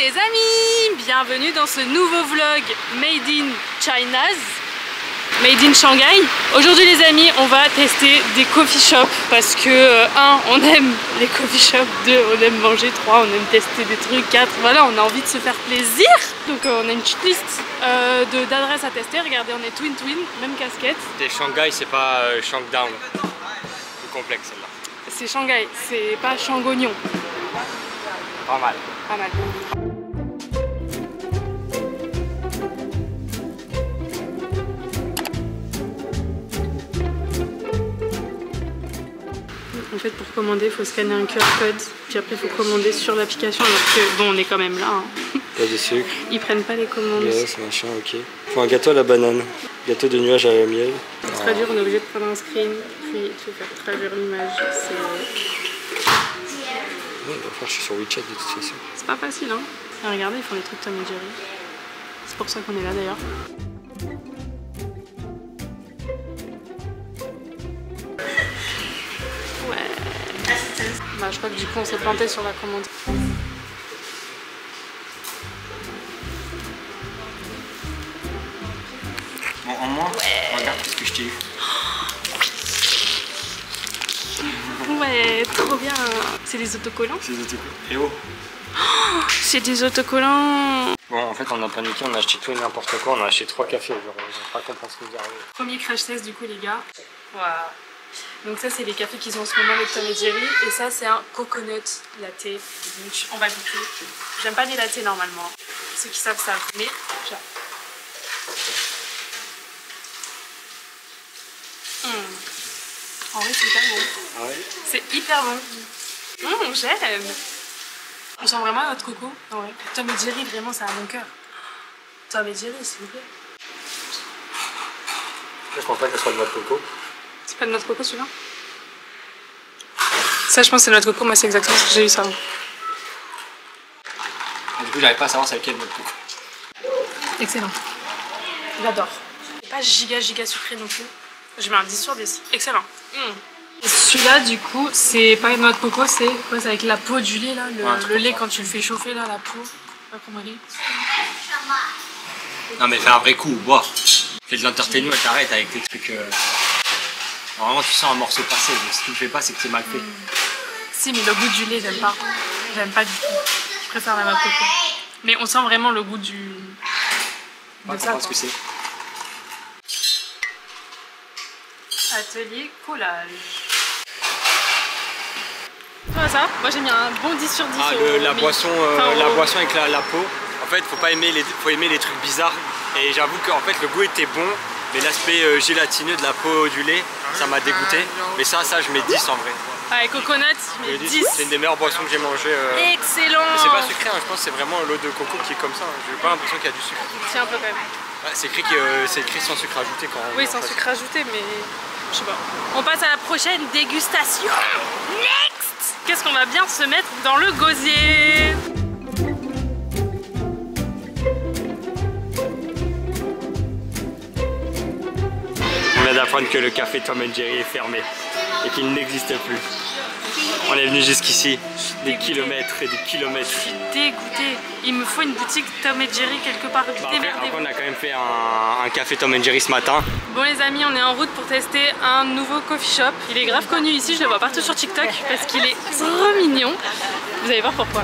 les amis, bienvenue dans ce nouveau vlog Made in China's, Made in Shanghai. Aujourd'hui les amis, on va tester des coffee shops parce que 1, on aime les coffee shops, 2, on aime manger, 3, on aime tester des trucs, 4, voilà, on a envie de se faire plaisir. Donc on a une petite liste d'adresses à tester. Regardez, on est twin, même casquette. Et Shanghai, c'est pas Shangdown, plus complexe celle-là. C'est Shanghai, c'est pas Shangognon. Pas mal. Pas mal. En fait, pour commander, il faut scanner un QR code, puis après il faut commander sur l'application, alors que bon, on est quand même là. Hein. Pas de sucre. Ils prennent pas les commandes. Yes, machin, ok. Faut un gâteau à la banane. Gâteau de nuages à la miel. Pour traduire, on est obligé de prendre un screen, puis tu faire traduire l'image. Ouais, je suis sur WeChat de toute façon. C'est pas facile, hein. Et regardez, ils font des trucs Tom et Jerry. C'est pour ça qu'on est là d'ailleurs. Ouais. Bah, je crois que du coup, on s'est planté sur la commande. Bon, en moins, ouais. Regarde ce que je t'ai eu. Ouais, trop bien. C'est des autocollants? C'est des autocollants. Et oh, c'est des autocollants. Bon, en fait, on a paniqué, on a acheté tout et n'importe quoi. On a acheté 3 cafés. Genre, on va pas comprendre ce qui nous arrive. Premier crash test du coup, les gars. Voilà. Donc ça, c'est les cafés qu'ils ont en ce moment avec Tom et Jerry. Et ça, c'est un coconut latte. Donc on va goûter. J'aime pas les lattes normalement. Ceux qui savent savent. Mais genre. En vrai, c'est hyper bon. Ah ouais? C'est hyper bon. J'aime. On sent vraiment notre coco. Ouais. Tom et Jerry, vraiment, c'est à mon cœur. Tom et Jerry, s'il vous plaît. Je pense pas que ce soit de notre coco. C'est pas de notre coco celui-là? Ça, je pense que c'est notre coco. Moi, c'est exactement ce que j'ai eu ça. Du coup, j'arrive pas à savoir c'est lequel de notre coco. Excellent. J'adore. Pas giga sucré non plus. Je mets un 10 sur 10. Excellent. Celui-là, du coup, c'est pas notre coco, c'est quoi? C'est avec la peau du lait, là. Le lait, quand tu le fais chauffer, là, la peau. Pas comment elle est. Non, mais fais un vrai coup, bois. Fais de l'entertainment, t'arrêtes avec tes trucs. Normalement, tu sens un morceau passé. Donc, si tu le fais pas, c'est que c'est mal fait. Si, mais le goût du lait, j'aime pas. J'aime pas du tout. Je préfère la noix de coco. Mais on sent vraiment le goût du. De ça, ce que c'est. Atelier collage. Tu vois ça? Moi j'ai mis un bon 10 sur 10. Ah, la boisson avec la peau. En fait, faut aimer les trucs bizarres. Et j'avoue qu'en fait, le goût était bon. Mais l'aspect gélatineux de la peau du lait, ça m'a dégoûté. Mais ça, je mets 10 en vrai. Avec coconut, je mets 10. C'est une des meilleures boissons que j'ai mangées. Excellent! Mais c'est pas sucré, hein. Je pense que c'est vraiment l'eau de coco qui est comme ça. Hein. J'ai pas l'impression qu'il y a du sucre. C'est un peu quand même. Ouais, c'est écrit sans sucre ajouté quand même. Oui, sans sucre ajouté, mais je sais pas. On passe à la prochaine dégustation. Next! Qu'est-ce qu'on va bien se mettre dans le gosier? On vient d'apprendre que le café Tom & Jerry est fermé et qu'il n'existe plus. On est venu jusqu'ici, des kilomètres et des kilomètres. Je suis dégoûtée. Il me faut une boutique Tom & Jerry quelque part. Après, on a quand même fait un café Tom & Jerry ce matin. Bon les amis, on est en route pour tester un nouveau coffee shop. Il est grave connu ici, je le vois partout sur TikTok parce qu'il est trop mignon. Vous allez voir pourquoi.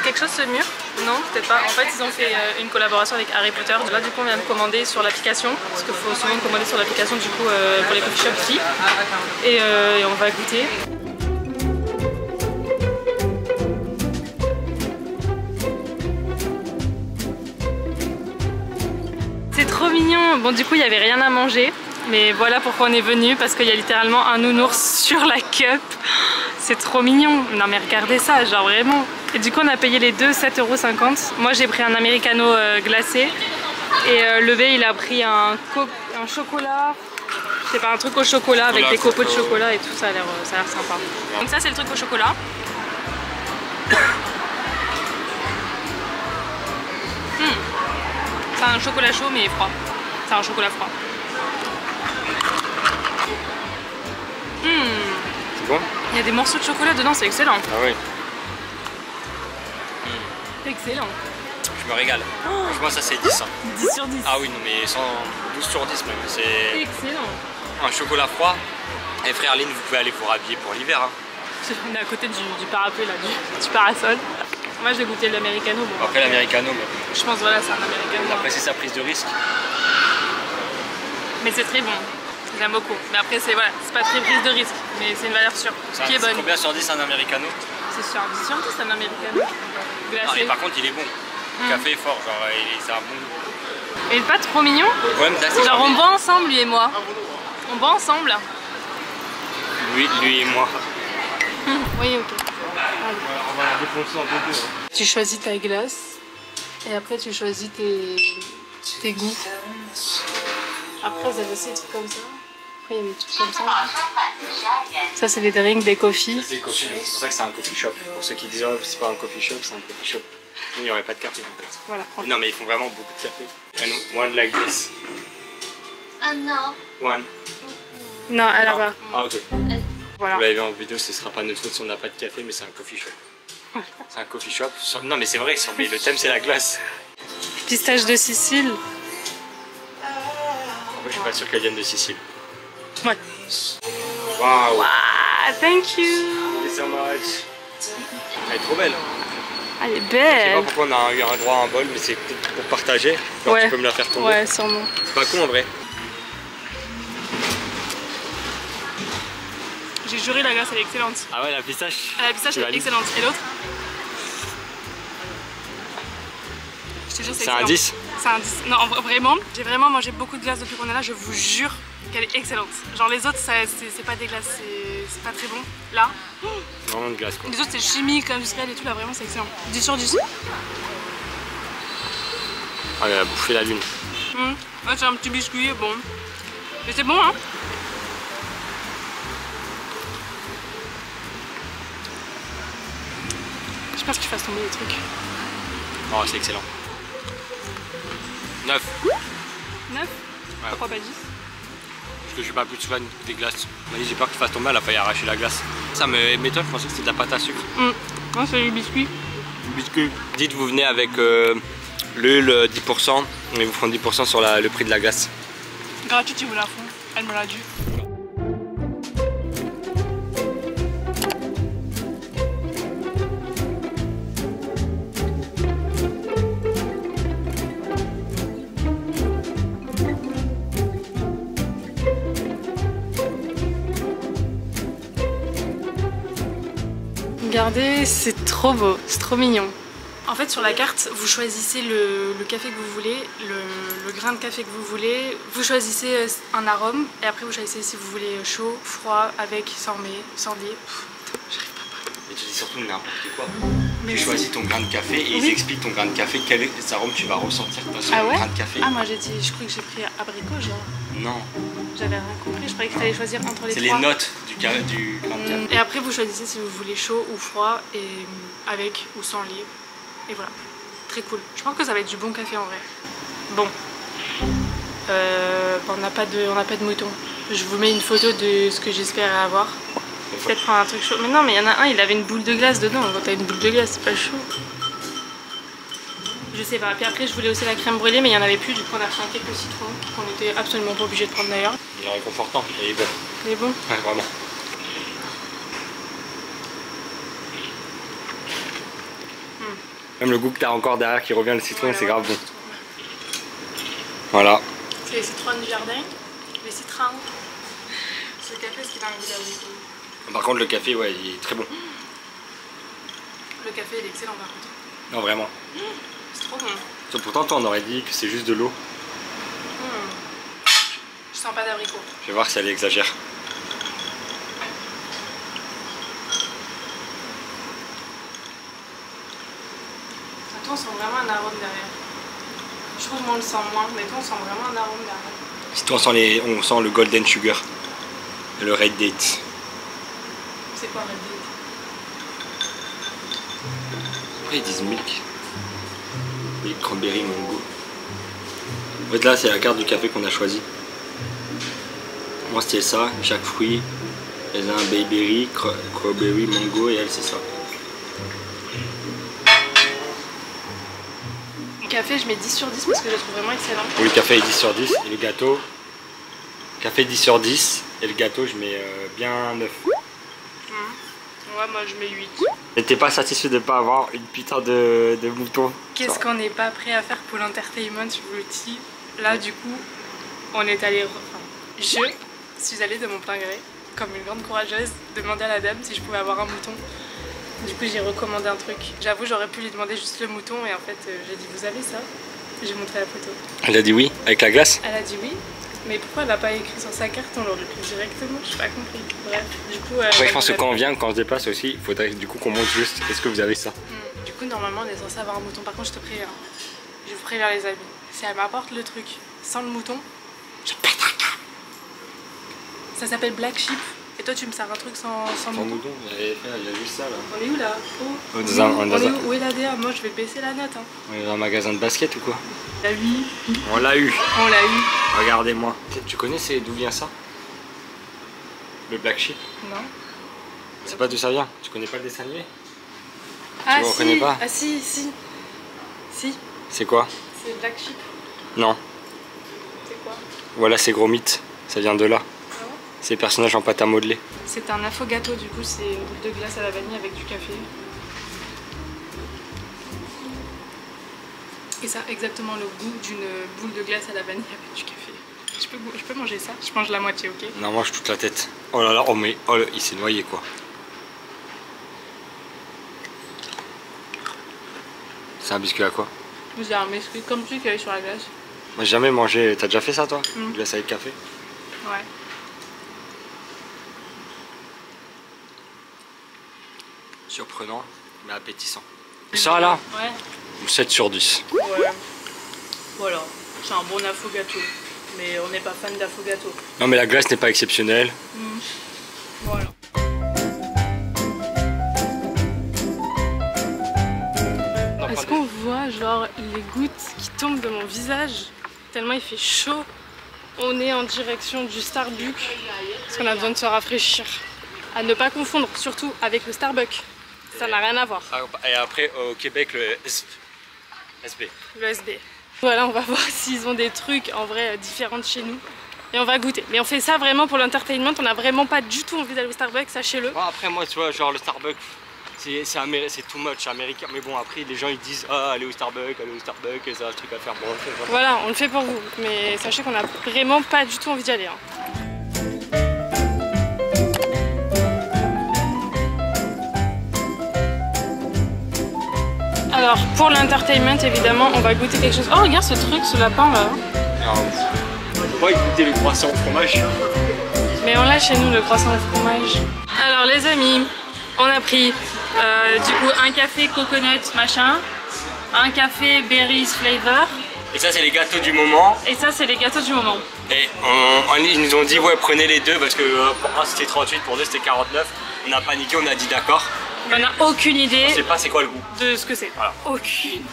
Quelque chose ce mur? Non, peut-être pas. En fait, ils ont fait une collaboration avec Harry Potter. Là, du coup, on vient de commander sur l'application. Parce qu'il faut souvent commander sur l'application, du coup, pour les coffee shops ici. Et on va goûter. C'est trop mignon. Bon, du coup, il n'y avait rien à manger. Mais voilà pourquoi on est venu. Parce qu'il y a littéralement un nounours sur la cup. C'est trop mignon. Non mais regardez ça, genre vraiment. Et du coup on a payé les deux 7,50 €. Moi j'ai pris un americano glacé. Et le B il a pris un chocolat. Je sais pas, un truc au chocolat avec des copeaux de chocolat et tout, ça a l'air sympa. Donc ça c'est le truc au chocolat. un chocolat chaud mais froid. C'est un chocolat froid. C'est bon? Il y a des morceaux de chocolat dedans, c'est excellent. Ah oui. Excellent. Je me régale. Franchement, ça c'est 10. Hein. 10 sur 10. Ah oui, non mais 12 sur 10 même. C'est excellent. un chocolat froid. Et frère Lynn, vous pouvez aller vous rhabiller pour l'hiver. Hein. On est à côté du parapluie là, du parasol. Moi j'ai goûté l'americano. Bon, après l'americano, mais... je pense voilà, c'est un americano. Après c'est sa prise de risque. Mais c'est très bon. J'aime beaucoup. Mais après c'est voilà, c'est pas très prise de risque, mais c'est une valeur sûre. Qui est bonne. Combien sur 10 un americano? C'est sur 10 sur 10 un americano. Glacé. Non, mais par contre il est bon. Le café est fort, genre c'est un bon goût. Et pas trop mignon. Ouais, mais genre on boit ensemble lui et moi. On boit ensemble. Lui et moi. Oui, ok. Allez. On va la défoncer en deux. Tu choisis ta glace et après tu choisis tes goûts. Après vous avez aussi des trucs comme ça. Après il y a des trucs comme ça. Ça c'est des drinks, des coffees. C'est pour ça que c'est un coffee shop. Pour ceux qui disent oh, c'est pas un coffee shop, c'est un coffee shop. Il n'y aurait pas de café en fait. Voilà. Non mais ils font vraiment beaucoup de café. And one like this. No. One. Non, elle là-bas. Ah ok. Voilà. Vous l'avez vu en vidéo, ce sera pas notre faute si on n'a pas de café, mais c'est un coffee shop. C'est un coffee shop. Non mais c'est vrai, mais le thème c'est la glace. Pistache de Sicile. Moi je suis pas sûr qu'elle vienne de Sicile. Ouais. Waouh. Wow, thank you. Thank you so much. Elle est trop belle. Elle est Je sais belle. pas pourquoi on a eu un droit à un bol, mais c'est peut-être pour partager. Genre Ouais. tu peux me la faire tomber. Ouais, sûrement. C'est pas con en vrai. J'ai juré la glace elle est excellente. Ah ouais, la pistache. La pistache Tu elle est valides. excellente. Et l'autre? Je te jure c'est C'est un excellent. 10. C'est un 10. Non, vraiment, j'ai vraiment mangé beaucoup de glace depuis qu'on est là, je vous jure qu'elle est excellente. Genre les autres, c'est pas des glaces, c'est pas très bon. Là, Vraiment de glace quoi. les autres c'est chimique, industriel et tout, là vraiment c'est excellent. 10 sur 10. Ah, elle a bouffé la lune. Ouais, c'est un petit biscuit, bon. Mais c'est bon hein. Je pense que tu fasses tomber les trucs. Oh, c'est excellent. 9. 9 Pourquoi pas 10? Parce que je suis pas plus fan des glaces. On m'a dit j'ai peur que tu fasses tomber, elle a failli arracher la glace. Ça m'étonne, je pensais que c'était de la pâte à sucre. Non, c'est du biscuit. Biscuit. Dites vous venez avec l'huile 10% et vous feront 10% sur le prix de la glace. Gratuite, ils vous la font. Elle me l'a dit. Regardez, c'est trop beau, c'est trop mignon. En fait, sur la carte, vous choisissez le café que vous voulez, le grain de café que vous voulez. Vous choisissez un arôme et après vous choisissez si vous voulez chaud, froid, avec, sans lait. J'arrive pas à parler. Mais tu dis surtout n'importe quoi. Mais Tu choisis ton grain de café et ils Oui. expliquent ton grain de café, quel arôme tu vas ressentir sur Ah le ouais? grain de café. Ah moi je crois que j'ai pris abricot genre. Non, J'avais rien compris, je croyais que tu allais choisir entre les c'est trois. les notes du grain de café. Et après vous choisissez si vous voulez chaud ou froid et avec ou sans lait. Et voilà, très cool. Je pense que ça va être du bon café en vrai. Bon, on n'a pas de mouton. Je vous mets une photo de ce que j'espère avoir. Peut-être prendre un truc chaud. Mais non, mais il y en a un, il avait une boule de glace dedans. Quand t'as une boule de glace, c'est pas chaud. Je sais pas. Puis après, je voulais aussi la crème brûlée, mais il y en avait plus. Du coup, on a pris un cake au citron qu'on était absolument pas obligé de prendre d'ailleurs. Il est réconfortant et bon. Mais bon. Ouais, vraiment. Même le goût que t'as encore derrière qui revient, le citron, c'est grave bon. Voilà. C'est les citrons du jardin. Les citrons. C'est le café, ce qui est dans le goût d'abricot. Par contre, le café, ouais, il est très bon. Le café, il est excellent par contre. Non, vraiment. C'est trop bon. Pourtant, toi, on aurait dit que c'est juste de l'eau. Je sens pas d'abricot. Je vais voir si elle exagère. Toi, on sent vraiment un arôme derrière. Je trouve qu'on le sent moins, mais toi, on sent vraiment un arôme derrière. Si toi, on sent le golden sugar et le red date. C'est quoi Red Date? Après, ils disent milk. Et cranberry mango. En fait là c'est la carte du café qu'on a choisi. Moi c'était ça, chaque fruit. Elle a un bayberry, crowberry, mango et elle c'est ça. Le café je mets 10 sur 10 parce que je le trouve vraiment excellent. Oui, le café est 10 sur 10 et le gâteau, café 10 sur 10 et le gâteau je mets bien 9. Ouais, moi je mets 8. Et t'es pas satisfait de pas avoir une putain de mouton? Qu'est-ce qu'on n'est pas prêt à faire pour l'entertainment, je vous le dis. Là du coup, on est allé... Enfin, je suis allée de mon plein gré, comme une grande courageuse, demander à la dame si je pouvais avoir un mouton. Du coup j'ai recommandé un truc. J'avoue j'aurais pu lui demander juste le mouton et en fait j'ai dit vous avez ça? J'ai montré la photo. Elle a dit oui, avec la glace? Elle a dit oui. Mais pourquoi elle n'a pas écrit sur sa carte, on l'aurait pris directement? Je n'ai pas compris. Bref, du coup... Après je pense que quand on vient, quand on se déplace aussi, il faudrait du coup qu'on montre juste est-ce que vous avez ça? Du coup normalement on est censé avoir un mouton. Par contre je te préviens, je vous préviens les amis, si elle m'apporte le truc sans le mouton, je pète un câble. Ça s'appelle Black Sheep. Et toi tu me sers un truc sans mouton? Il y a juste ça là. On est où là? Où est la DA? Moi je vais baisser la note. Hein. On est dans un magasin de basket ou quoi? La 8. On l'a eu. On l'a eu. Regardez-moi. Tu connais d'où vient ça? Le Black Sheep? Non. C'est pas d'où ça vient? Tu connais pas le dessin animé? Ah tu si. reconnais pas? Ah si. C'est quoi? C'est Black Sheep. Non. C'est quoi? Voilà, c'est Gros Mythe. Ça vient de là. Ah ouais? C'est les personnages en pâte à modeler. C'est un affogato, du coup c'est une boule de glace à la vanille avec du café. Et ça a exactement le goût d'une boule de glace à la vanille avec du café. Je peux manger ça? Je mange la moitié, ok? Non, mange toute la tête. Oh là là, oh mais oh, il s'est noyé quoi. C'est un biscuit à quoi? C'est un biscuit comme celui qu'il y avait sur la glace. Moi j'ai jamais mangé. T'as déjà fait ça toi? Glace avec café? Ouais. Surprenant, mais appétissant. Ça là? Ouais. 7 sur 10. Ouais. Voilà. C'est un bon affogato. Mais on n'est pas fan d'affogato. Non mais la glace n'est pas exceptionnelle. Voilà. Est-ce qu'on voit genre les gouttes qui tombent de mon visage? Tellement il fait chaud. On est en direction du Starbucks parce qu'on a besoin de se rafraîchir. À ne pas confondre, surtout avec le Starbucks. Ça n'a rien à voir. Et après au Québec le SB. Le SB. Voilà, on va voir s'ils ont des trucs en vrai différents de chez nous. Et on va goûter. Mais on fait ça vraiment pour l'entertainment. On n'a vraiment pas du tout envie d'aller au Starbucks, sachez-le. Bon, après moi tu vois genre le Starbucks c'est too much américain. Mais bon après les gens ils disent ah allez au Starbucks, c'est un truc à faire. Bon, voilà, on le fait pour vous. Mais sachez qu'on n'a vraiment pas du tout envie d'y aller. Hein. Alors pour l'entertainment évidemment on va goûter quelque chose. Oh regarde ce truc, ce lapin là. On va goûter le croissant au fromage. Mais on l'a chez nous le croissant au fromage. Alors les amis, on a pris du coup un café coconut machin, un café berries flavor. Et ça c'est les gâteaux du moment. Et ça c'est les gâteaux du moment. Et ils nous ont dit ouais prenez les deux parce que pour un c'était 38, pour deux c'était 49. On a paniqué, on a dit d'accord. On n'a aucune idée. On sait pas c'est quoi le goût. De ce que c'est. Voilà. Aucune.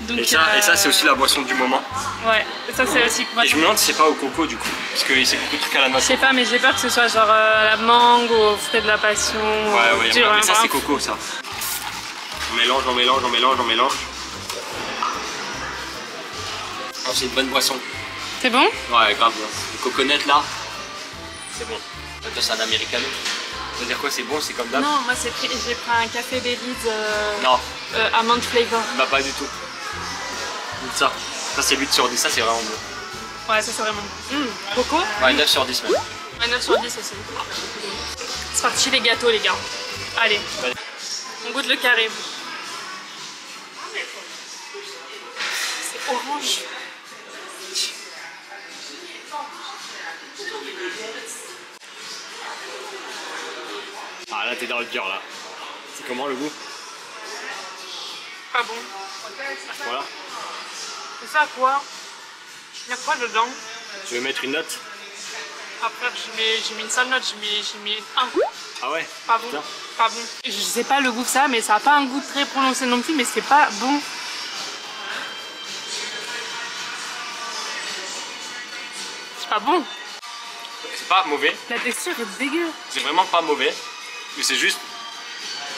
Donc, et ça c'est aussi la boisson du moment. Ouais, ça c'est aussi. Et je me demande si c'est pas au coco du coup. Parce que c'est beaucoup de trucs à la noix. Je sais pas, mais j'ai peur que ce soit genre la mangue ou au frais de la passion. Ouais, mais ça c'est coco ça. On mélange. Oh, c'est une bonne boisson. C'est bon? Ouais, grave. Le coconut là, c'est bon. C'est un americano. Ça veut dire quoi, c'est bon, c'est comme d'hab? Non, moi j'ai pris un café berries non. Almond flavor. Bah pas du tout. Ça c'est 8 sur 10, ça c'est vraiment bon. Ouais, ça c'est vraiment bon. Coco? Ouais, 9 sur 10 même. Ouais, 9 sur 10 aussi. C'est parti les gâteaux les gars. Allez, on goûte le carré. C'est orange. Ah là t'es dans le dur là. C'est comment le goût? Pas bon. Voilà. C'est ça quoi? Il y a quoi dedans? Tu veux mettre une note? Après j'ai mis une sale note, j'ai mis 1. Ah ouais? Pas bon. Putain. Pas bon. Je sais pas le goût que ça, mais ça a pas un goût très prononcé non plus, mais c'est pas bon. Ah bon? C'est pas mauvais. La texture est dégueu. C'est vraiment pas mauvais. Mais c'est juste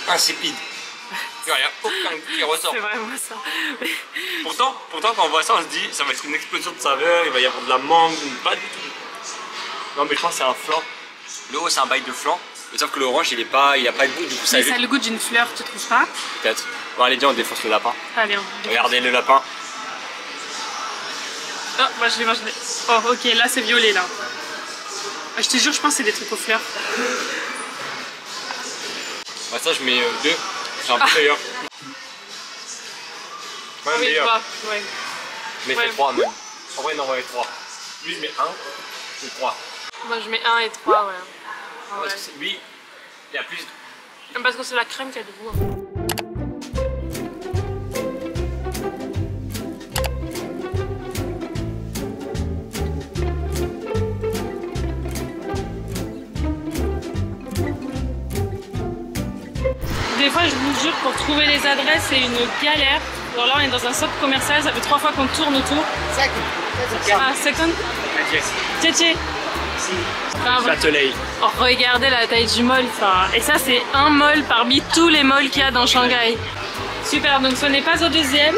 insipide. Il n'y a aucun goût qui ressort. C'est vraiment ça. Pourtant, quand on voit ça, on se dit ça va être une explosion de saveurs, il va y avoir de la mangue, pas du tout. Non, mais je pense que c'est un flan. Le haut, c'est un bail de flan. Mais sauf que l'orange, il a pas de goût, du coup ça. Mais ça a le goût d'une fleur, tu trouves pas? Peut-être. Bon, allez, viens, on défonce le lapin. Allez, on... Regardez le lapin. Oh, moi je l'ai mangé. Oh, ok, là c'est violet là. Je te jure, je pense que c'est des trucs aux fleurs. Bah, ça, je mets 2. C'est un peu meilleur. Ah oui, meilleur. 3, ouais. Mais Ouais. fait 3 même. En vrai, non, ouais, 3. Lui, je mets 1, c'est 3. Moi je mets 1 et 3, ouais. Ah ouais. Lui, il y a plus. Parce que c'est la crème qui a du goût. Hein. Des fois, je vous jure, pour trouver les adresses, c'est une galère. Alors là, on est dans un centre commercial, ça fait 3 fois qu'on tourne autour. Ah, second? Tchétché. Enfin, Châtelet. oh, regardez la taille du mall, enfin, et ça c'est un mall parmi tous les malls qu'il y a dans Shanghai. Super, donc ce n'est pas au deuxième.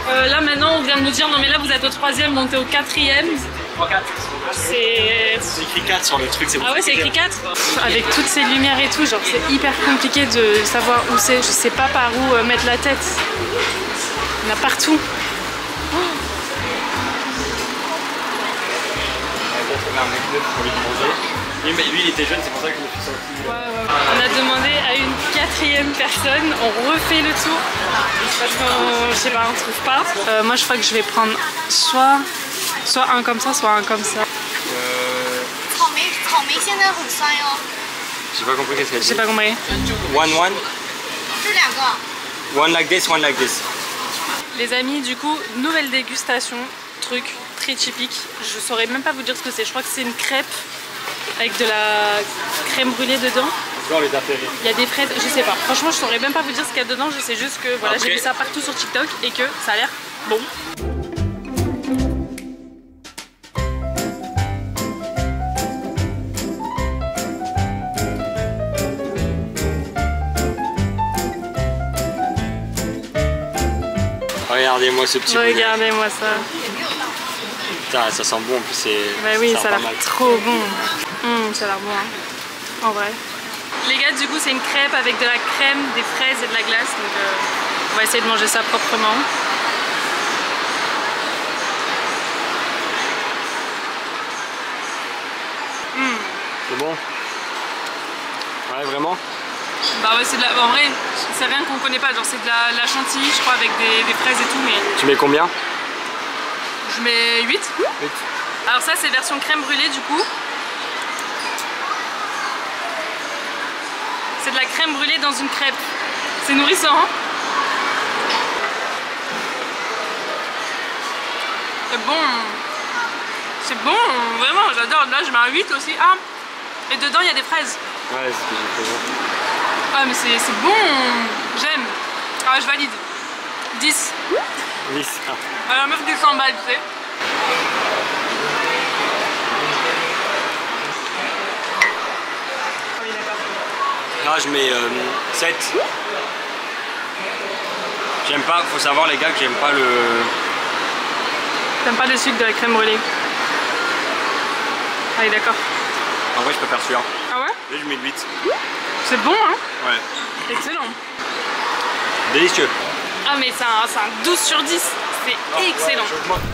Là maintenant on vient de nous dire non mais là vous êtes au troisième, montez au quatrième. C'est écrit 4 sur le truc, c'est bon. Ah ouais, c'est écrit 4. Avec toutes ces lumières et tout, genre c'est hyper compliqué de savoir où c'est. Je sais pas par où mettre la tête. Il y en a partout. Lui il était jeune, c'est pour ça que je me suis senti. On a demandé à une 4e personne, on refait le tour parce qu'on, je sais pas, on trouve pas. Moi je crois que je vais prendre soit un comme ça, soit un comme ça. J'ai pas compris qu'est-ce qu'elle dit. J'ai pas compris. One like this, one like this. Les amis, du coup, nouvelle dégustation, truc très typique. Je saurais même pas vous dire ce que c'est. Je crois que c'est une crêpe avec de la crème brûlée dedans. On les a fait rire. Il y a des fraises, je sais pas. Franchement, je saurais même pas vous dire ce qu'il y a dedans. Je sais juste que voilà, Après... j'ai vu ça partout sur TikTok et que ça a l'air bon. Regardez-moi ce petit bonheur. Regardez-moi ça. Putain, ça sent bon en plus, c'est. Bah oui, ça a l'air mal. trop bon. Ça a l'air bon, hein. En vrai. Les gars, du coup, c'est une crêpe avec de la crème, des fraises et de la glace. Donc, on va essayer de manger ça proprement. C'est bon? Ouais, vraiment? Bah ouais, c'est de la... En vrai, c'est rien qu'on connaît pas. Genre, c'est de la chantilly, je crois, avec des fraises et tout. Mais Tu mets combien? je mets 8. 8. Alors ça, c'est version crème brûlée, du coup. C'est de la crème brûlée dans une crêpe. C'est nourrissant, hein? C'est bon. C'est bon, vraiment, j'adore. Là, je mets un 8 aussi. Ah, et dedans, il y a des fraises. Ouais, c'est ce que j'ai fait. Ah, mais c'est bon. J'aime. Ah, je valide. 10. 10. Alors, meuf des 100 balles, tu sais. Là, je mets 7. J'aime pas, faut savoir les gars que j'aime pas le... T'aimes pas le sucre de la crème brûlée? Allez, d'accord. En vrai, je préfère celui-là. Ah ouais? Là, je mets 8. C'est bon, hein? Ouais. Excellent. Délicieux. Ah, mais c'est un 12 sur 10. C'est excellent.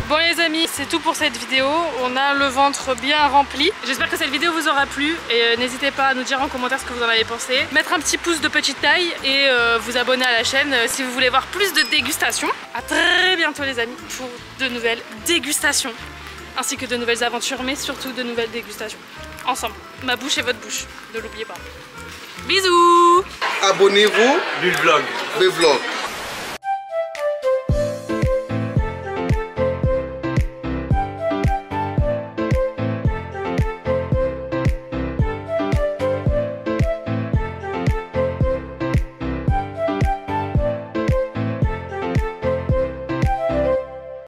Bon les amis, c'est tout pour cette vidéo. On a le ventre bien rempli. J'espère que cette vidéo vous aura plu. Et n'hésitez pas à nous dire en commentaire ce que vous en avez pensé. Mettre un petit pouce de petite taille et vous abonner à la chaîne si vous voulez voir plus de dégustations. À très bientôt les amis pour de nouvelles dégustations. Ainsi que de nouvelles aventures, mais surtout de nouvelles dégustations. Ensemble. Ma bouche et votre bouche. Ne l'oubliez pas. Bisous. Abonnez-vous. Du vlog. Le vlog.